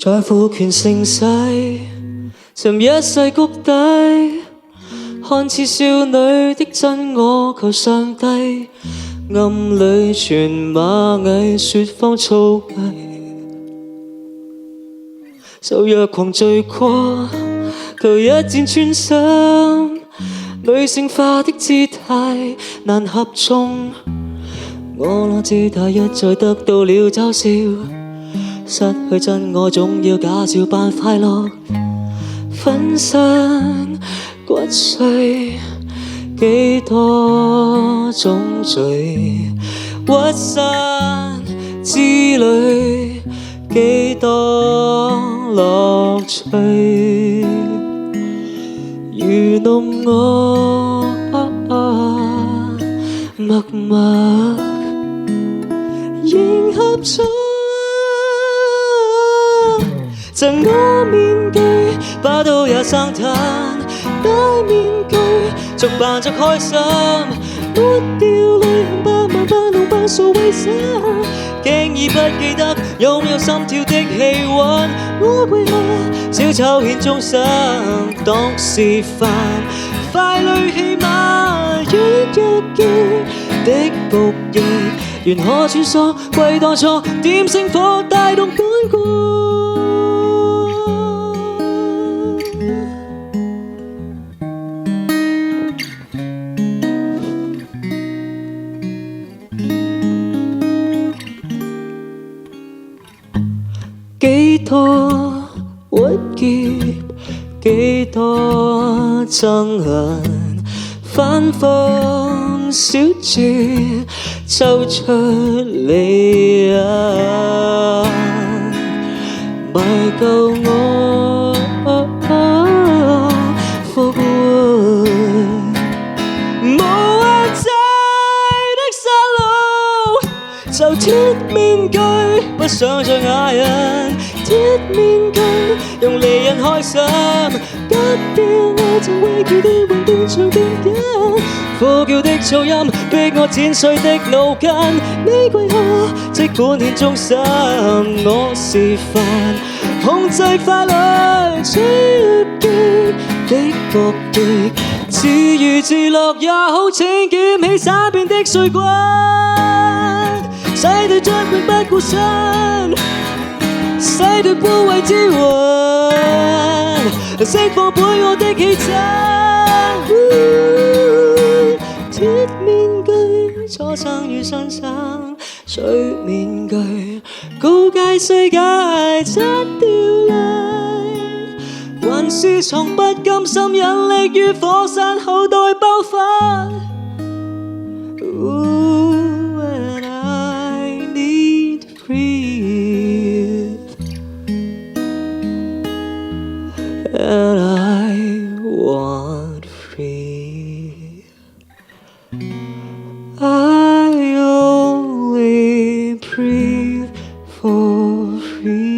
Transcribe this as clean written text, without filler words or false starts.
在父權盛世，沉一世谷底，看似少女的真我求上帝，暗裏傳螞蟻說謊造偽，就若狂醉過，求一箭穿心，女性化的姿態難合縱，我那姿態一再得到了嘲笑，失去真我總要假笑扮快樂，粉身骨碎幾多種罪，屈身之旅幾多樂趣，愚弄我默默迎合咗贈我面具，把刀也生炭，戴面具仲扮着開心，抹掉淚痕百萬百怒百數為什，竟已不記得擁有心跳的氣溫，我為何小丑獻終生當示範，快淚戲碼軟弱極的僕役，願可穿梭為當初點星火帶動感覺。幾多鬱結，幾多憎恨，反覆小節抽出離人，迷救我復活，無限制的殺戮，就脫面具，不想再啞忍，脫面具用離人開心，割掉我曾畏懼的雲斷像電緊，呼叫的噪音逼我剪碎的腦筋，你為何即管獻終身我示範，控制法律追擊的僕役，自娛自樂也好，請撿起散遍的碎骨，洗掉將永不顧身，洗掉污穢之魂，釋放本我的氣質，脫面具初生與新生，取面具告誡世界擦掉淚，還是從不甘心引力於火山後代爆發。When I need breathe and I want free, I only breathe for free.